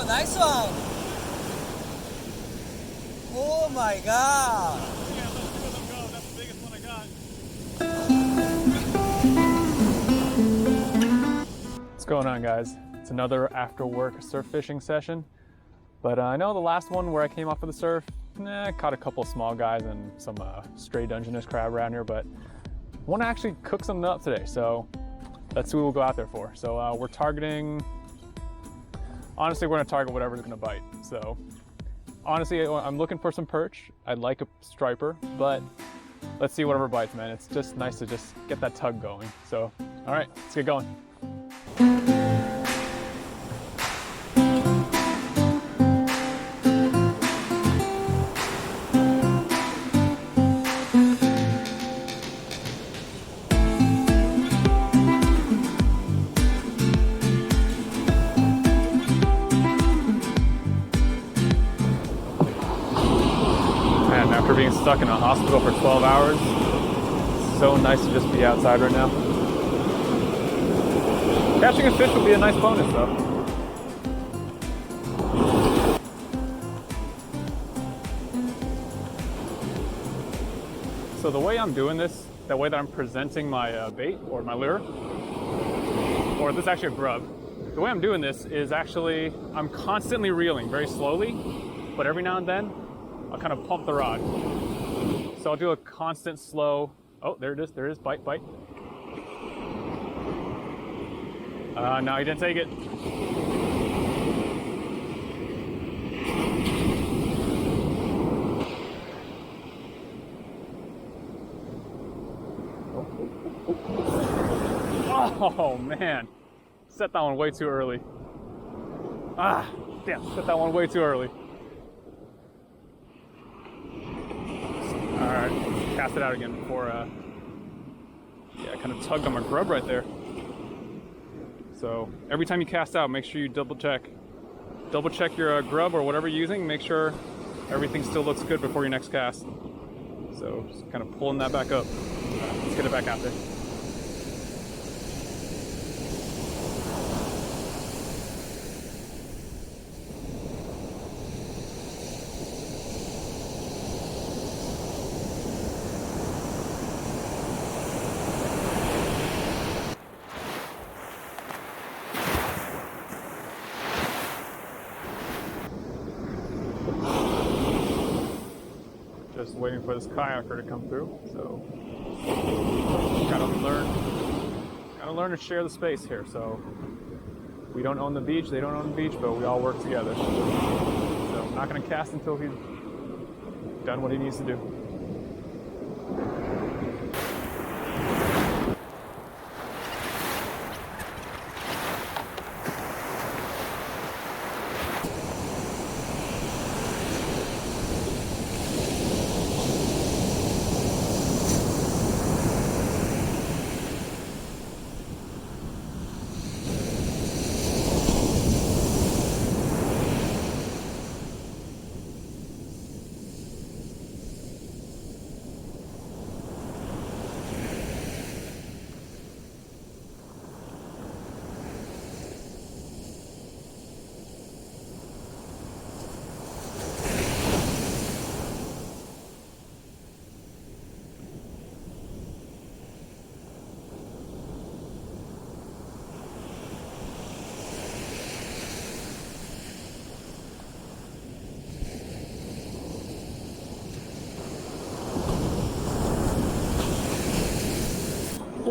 nice one. Oh my god. Yeah, let's see them go. That's the biggest one I got. What's going on, guys? It's another after work surf fishing session. But I know the last one where I came off of the surf, caught a couple of small guys and some stray Dungeness crab around here, but I want to actually cook something up today, so that's what we'll go out there for. So we're targeting, honestly, we're going to target whatever's going to bite. So honestly, I'm looking for some perch. I'd like a striper, but let's see whatever bites, man. It's just nice to just get that tug going. So, all right, let's get going. After being stuck in a hospital for 12 hours, it's so nice to just be outside right now. Catching a fish would be a nice bonus though. So the way I'm doing this, the way that I'm presenting my bait or my lure, or this is actually a grub, the way I'm doing this is actually, I'm constantly reeling very slowly, but every now and then, I'll kind of pump the rod. So I'll do a constant slow, oh, there it is, bite. No, he didn't take it. Oh man, set that one way too early. Ah, damn, set that one way too early. All right, cast it out again before, yeah, I kind of tugged on my grub right there. So every time you cast out, make sure you double check your grub or whatever you're using, make sure everything still looks good before your next cast. So just kind of pulling that back up. Let's get it back out there. Just waiting for this kayaker to come through, so gotta learn to share the space here. So we don't own the beach, they don't own the beach, but we all work together. So I'm not gonna cast until he's done what he needs to do.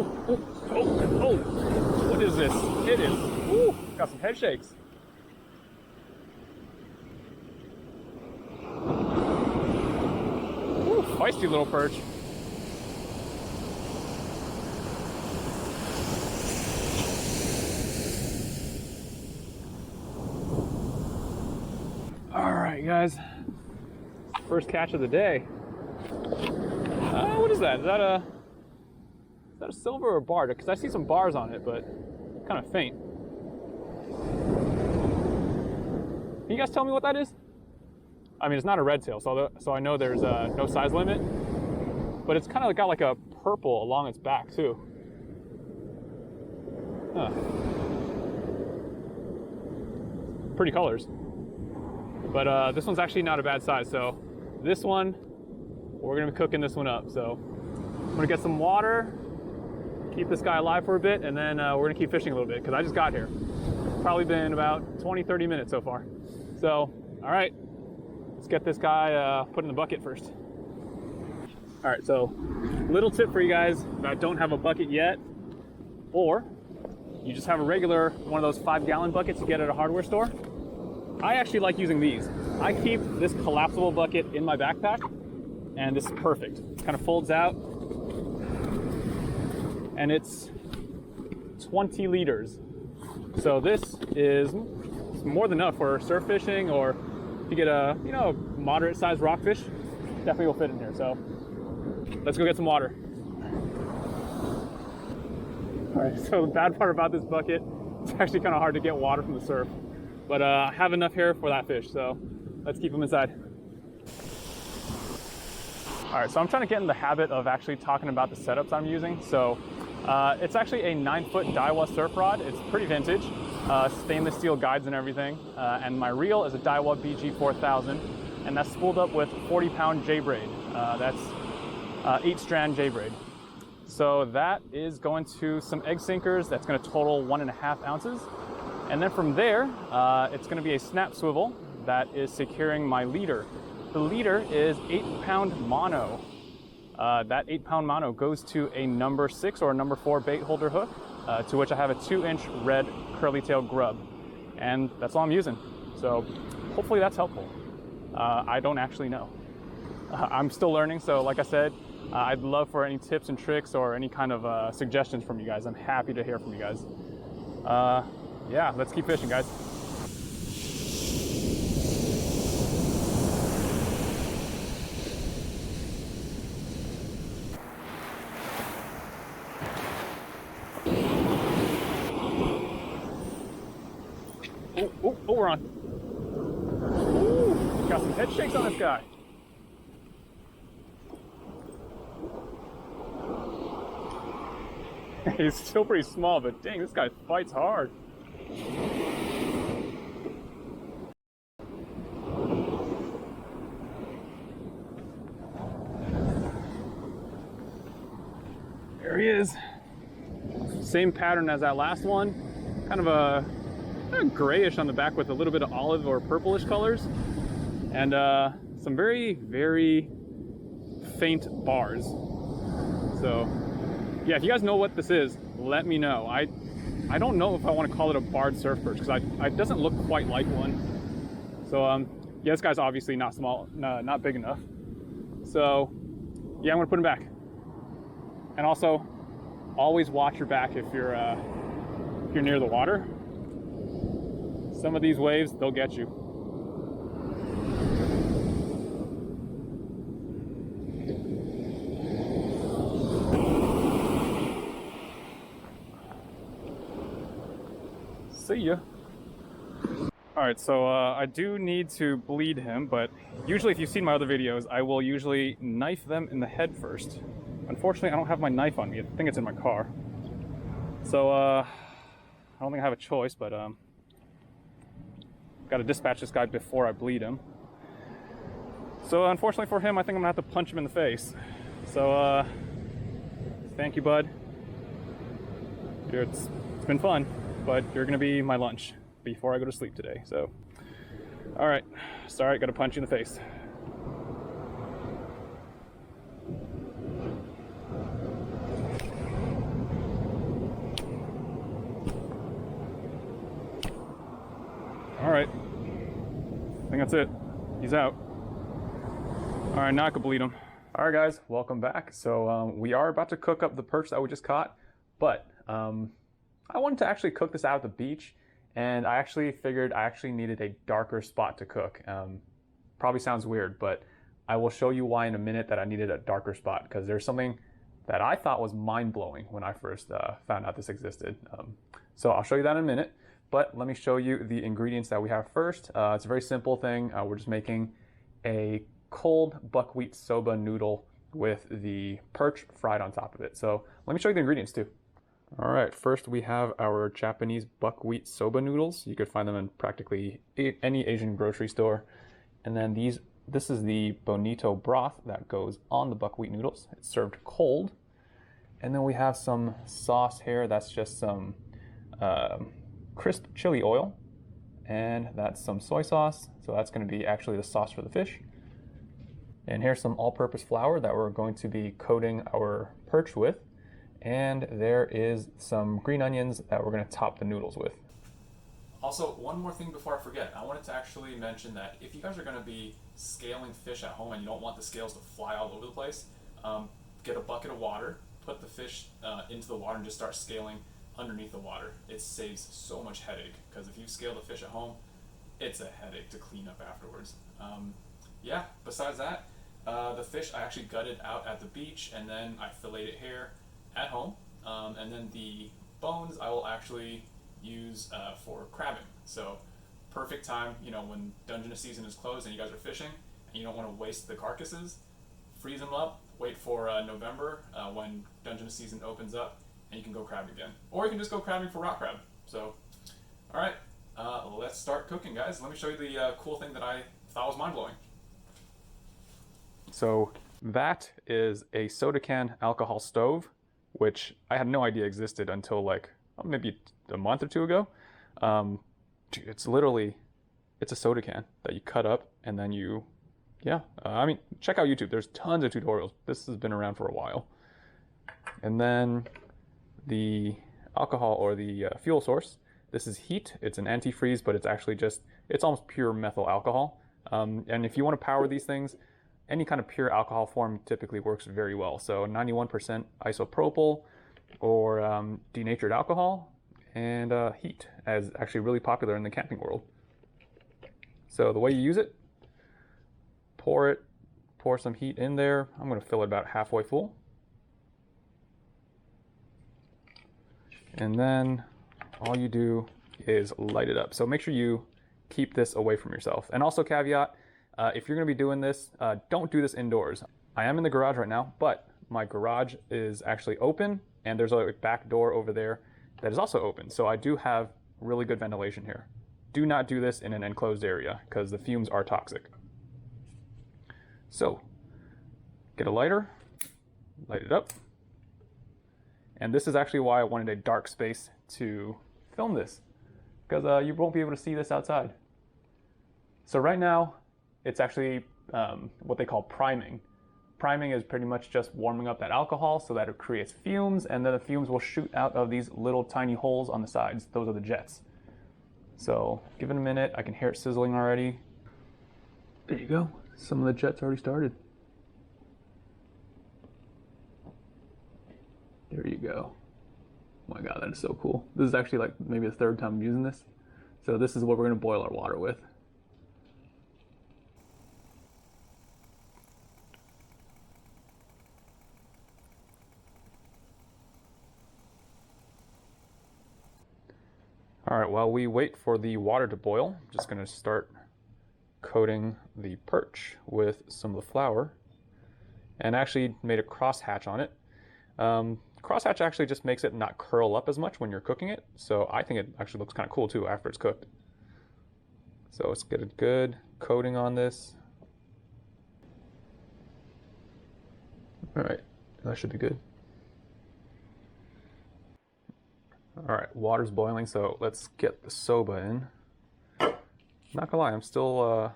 Oh, what is this? It is, woo, got some head shakes. Woo, feisty little perch. All right, guys, first catch of the day. What is that? Is that a silver or bar? Because I see some bars on it, but kind of faint. Can you guys tell me what that is? I mean, it's not a red tail, so I know there's no size limit, but it's kind of got like a purple along its back too. Huh. pretty colors. But this one's actually not a bad size. So this one, we're gonna be cooking this one up. So I'm gonna get some water, keep this guy alive for a bit, and then we're gonna keep fishing a little bit because I just got here. Probably been about 20-30 minutes so far. So, all right, let's get this guy put in the bucket first. All right, so little tip for you guys that don't have a bucket yet, or you just have a regular one of those 5-gallon buckets you get at a hardware store. I actually like using these. I keep this collapsible bucket in my backpack, and this is perfect. It kind of folds out, and it's 20 liters. So this is more than enough for surf fishing, or if you get a moderate sized rockfish, definitely will fit in here. So let's go get some water. All right, so the bad part about this bucket, it's actually kind of hard to get water from the surf, but I have enough here for that fish, so let's keep him inside. All right, so I'm trying to get in the habit of actually talking about the setups I'm using. So it's actually a 9-foot Daiwa surf rod. It's pretty vintage, stainless steel guides and everything. And my reel is a Daiwa BG 4000, and that's spooled up with 40-pound J-braid. That's 8-strand J-braid. So that is going to some egg sinkers. That's going to total 1.5 ounces. And then from there, it's going to be a snap swivel that is securing my leader. The leader is 8-pound mono. That 8-pound mono goes to a number 6 or a number 4 bait holder hook, to which I have a 2-inch red curly tail grub. And that's all I'm using. So hopefully that's helpful. I don't actually know. I'm still learning, so like I said, I'd love for any tips and tricks or any kind of suggestions from you guys. I'm happy to hear from you guys. Yeah, let's keep fishing, guys. Oh, we're on. Ooh, got some head shakes on this guy. He's still pretty small, but dang, this guy fights hard. There he is. Same pattern as that last one. Kind of a grayish on the back with a little bit of olive or purplish colors. And some very, very faint bars. So yeah, if you guys know what this is, let me know. I don't know if I want to call it a barred surf perch because it doesn't look quite like one. So yeah, this guy's obviously not small, not big enough. So yeah, I'm gonna put him back. And also, always watch your back if you're near the water. Some of these waves, they'll get you. See ya. All right, so I do need to bleed him, but usually if you've seen my other videos, I will usually knife them in the head first. Unfortunately, I don't have my knife on me. I think it's in my car. So I don't think I have a choice, but got to dispatch this guy before I bleed him. So unfortunately for him, I think I'm gonna have to punch him in the face. So thank you, bud. It's been fun, but you're gonna be my lunch before I go to sleep today. So, all right, sorry, gotta punch you in the face. All right, I think that's it. He's out. All right, now I can bleed him. All right, guys, welcome back. So we are about to cook up the perch that we just caught, but I wanted to actually cook this out at the beach, and I actually figured I actually needed a darker spot to cook. Probably sounds weird, but I will show you why in a minute that I needed a darker spot, because there's something that I thought was mind-blowing when I first found out this existed. So I'll show you that in a minute, but let me show you the ingredients that we have first. It's a very simple thing. We're just making a cold buckwheat soba noodle with the perch fried on top of it. So let me show you the ingredients too. All right, first we have our Japanese buckwheat soba noodles. You could find them in practically any Asian grocery store. And then this is the bonito broth that goes on the buckwheat noodles. It's served cold. And then we have some sauce here. That's just some crisp chili oil. And that's some soy sauce. So that's going to be actually the sauce for the fish. And here's some all-purpose flour that we're going to be coating our perch with. And there is some green onions that we're going to top the noodles with. Also, one more thing before I forget. I wanted to actually mention that if you guys are going to be scaling fish at home and you don't want the scales to fly all over the place, get a bucket of water, put the fish into the water and just start scaling underneath the water. It saves so much headache, because if you scale the fish at home, it's a headache to clean up afterwards. Yeah, besides that, the fish I actually gutted out at the beach, and then I filleted it here at home. And then the bones I will actually use for crabbing. So perfect time, when Dungeness season is closed and you guys are fishing and you don't want to waste the carcasses, freeze them up, wait for November when Dungeness season opens up, and you can go crabbing again. Or you can just go crabbing for rock crab. So, all right, let's start cooking, guys. Let me show you the cool thing that I thought was mind-blowing. So that is a soda can alcohol stove, which I had no idea existed until like maybe a month or two ago. It's a soda can that you cut up and then I mean, check out YouTube. There's tons of tutorials. This has been around for a while. And then the alcohol or the fuel source. This is heat. It's an antifreeze, but it's actually it's almost pure methyl alcohol. And if you want to power these things, any kind of pure alcohol form typically works very well. So 91% isopropyl or denatured alcohol, and heat is actually really popular in the camping world. So the way you use it, pour some heat in there. I'm going to fill it about halfway full. And then all you do is light it up. So make sure you keep this away from yourself. And also caveat, if you're going to be doing this, don't do this indoors. I am in the garage right now, but my garage is actually open, and there's a back door over there that is also open. So I do have really good ventilation here. Do not do this in an enclosed area, because the fumes are toxic. So get a lighter, light it up. And this is actually why I wanted a dark space to film this, because you won't be able to see this outside. So right now, it's actually what they call priming. Priming is pretty much just warming up that alcohol so that it creates fumes, and then the fumes will shoot out of these little tiny holes on the sides. Those are the jets. So give it a minute. I can hear it sizzling already. There you go. Some of the jets already started. There you go. Oh my God, that is so cool. This is actually like maybe the third time I'm using this. So this is what we're going to boil our water with. All right, while we wait for the water to boil, I'm just going to start coating the perch with some of the flour, and actually made a crosshatch on it. Crosshatch actually just makes it not curl up as much when you're cooking it, so I think it actually looks kind of cool too after it's cooked. So let's get a good coating on this. All right, that should be good. All right, water's boiling, so let's get the soba in. Not gonna lie, I still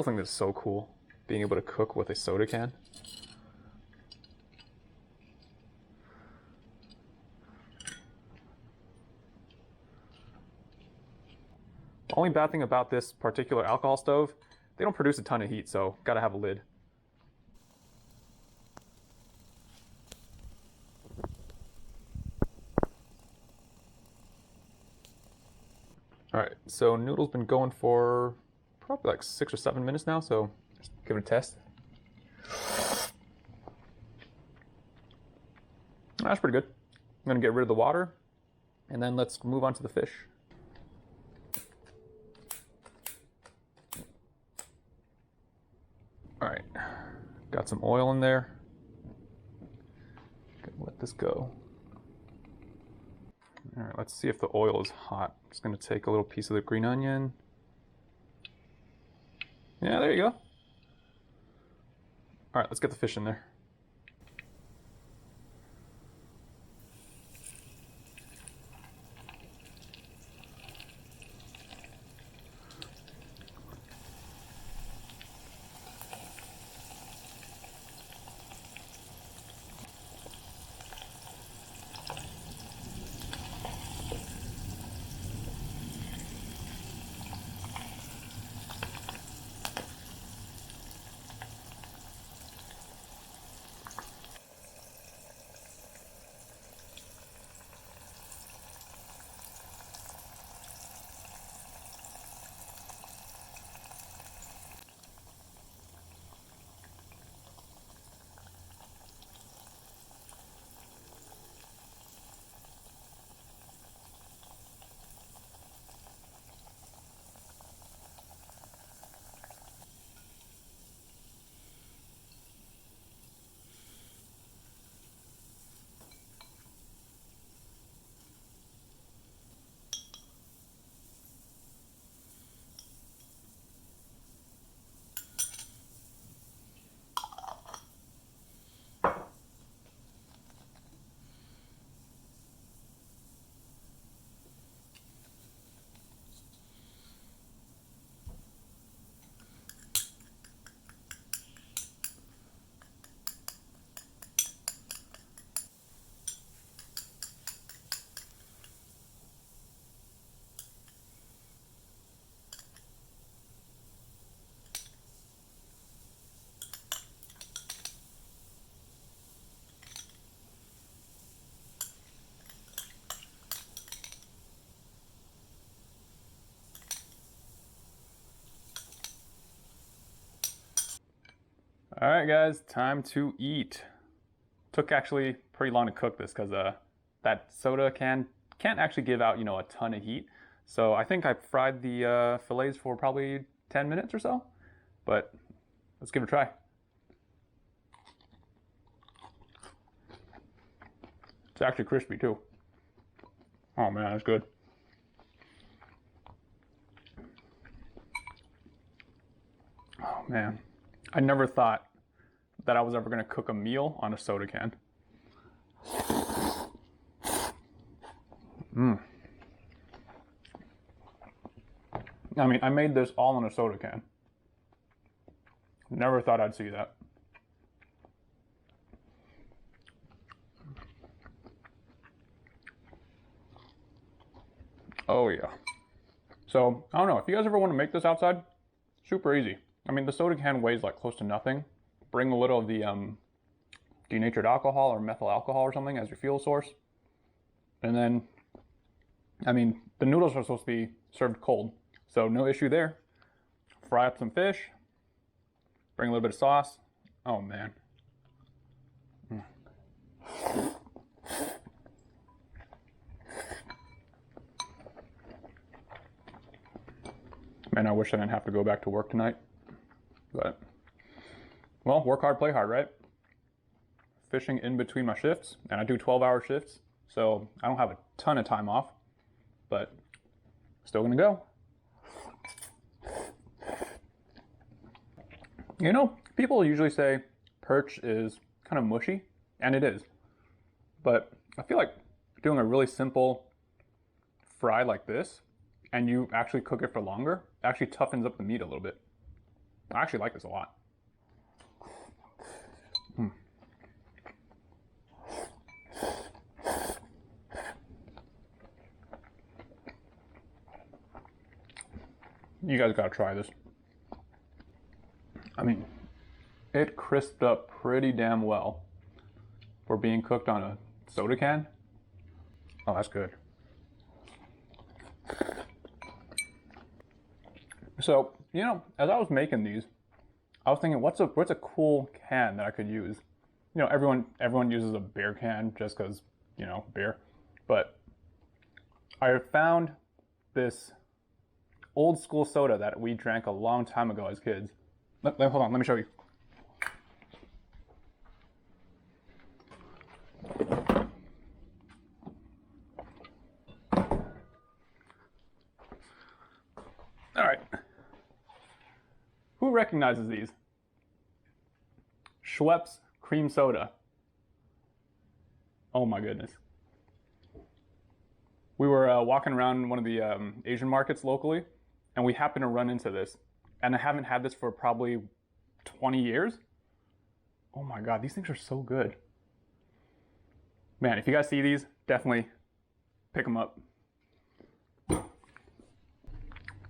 think this is so cool, being able to cook with a soda can. The only bad thing about this particular alcohol stove, they don't produce a ton of heat, so gotta have a lid. All right, so noodle's been going for probably like 6 or 7 minutes now, so let's give it a test. That's pretty good. I'm gonna get rid of the water, and then let's move on to the fish. All right, got some oil in there. Gonna let this go. All right, let's see if the oil is hot. I'm just gonna take a little piece of the green onion. Yeah, there you go. All right, let's get the fish in there. All right, guys, time to eat. Took actually pretty long to cook this because that soda can can't actually give out, a ton of heat. So I think I fried the fillets for probably 10 minutes or so, but let's give it a try. It's actually crispy too. Oh man, that's good. Oh man, I never thought that I was ever gonna cook a meal on a soda can. I mean, I made this all in a soda can. Never thought I'd see that. Oh yeah. So, I don't know, if you guys ever want to make this outside, super easy. I mean, the soda can weighs like close to nothing. Bring a little of the denatured alcohol or methyl alcohol or something as your fuel source. And then, I mean, the noodles are supposed to be served cold, so no issue there. Fry up some fish, bring a little bit of sauce. Oh man. Man, I wish I didn't have to go back to work tonight. But, well, work hard, play hard, right? Fishing in between my shifts, and I do 12-hour shifts, so I don't have a ton of time off, but still gonna go. People usually say perch is kind of mushy, and it is. But I feel like doing a really simple fry like this, and you actually cook it for longer, actually toughens up the meat a little bit. I actually like this a lot. You guys gotta try this. I mean, it crisped up pretty damn well for being cooked on a soda can. Oh, that's good. So, as I was making these, I was thinking, what's a cool can that I could use? Everyone uses a beer can just because, beer. But I found this old school soda that we drank a long time ago as kids. Hold on, let me show you. recognizes these? Schweppes cream soda. Oh my goodness. We were walking around one of the Asian markets locally, and we happened to run into this. And I haven't had this for probably 20 years. Oh my God, these things are so good. Man, if you guys see these, definitely pick them up.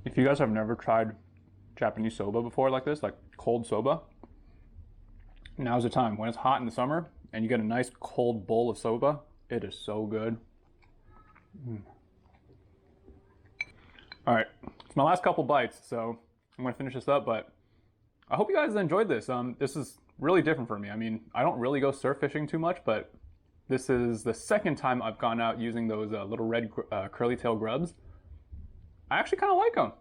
If you guys have never tried Japanese soba before like this, like cold soba, now's the time. When it's hot in the summer and you get a nice cold bowl of soba, it is so good. All right, it's my last couple bites, so I'm gonna finish this up, but I hope you guys enjoyed this. This is really different for me. I mean, I don't really go surf fishing too much, but this is the second time I've gone out using those little red curly tail grubs. I actually kind of like them.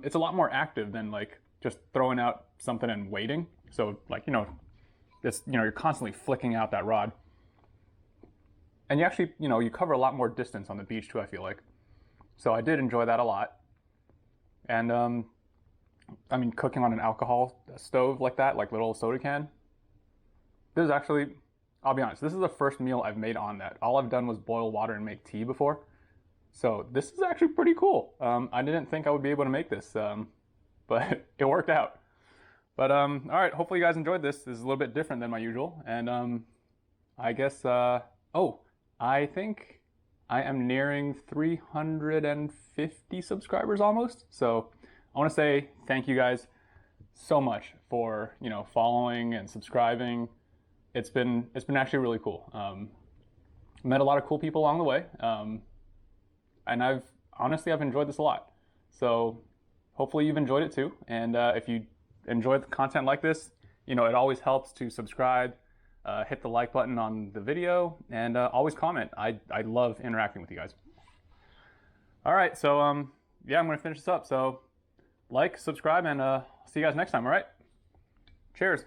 It's a lot more active than like just throwing out something and waiting. So like, you're constantly flicking out that rod. And you actually, you cover a lot more distance on the beach too, I feel like. So I did enjoy that a lot. And I mean, cooking on an alcohol stove like that, like little soda can, this is actually, I'll be honest, this is the first meal I've made on that. All I've done was boil water and make tea before. So this is actually pretty cool. I didn't think I would be able to make this, but it worked out. But all right, hopefully you guys enjoyed this. This is a little bit different than my usual. And I guess, I think I am nearing 350 subscribers almost. So I want to say thank you guys so much for, following and subscribing. It's been actually really cool. Met a lot of cool people along the way. And I've enjoyed this a lot. So hopefully you've enjoyed it too. And if you enjoy the content like this, it always helps to subscribe, hit the like button on the video, and always comment. I love interacting with you guys. All right, so yeah, I'm gonna finish this up. So like, subscribe, and see you guys next time, all right? Cheers.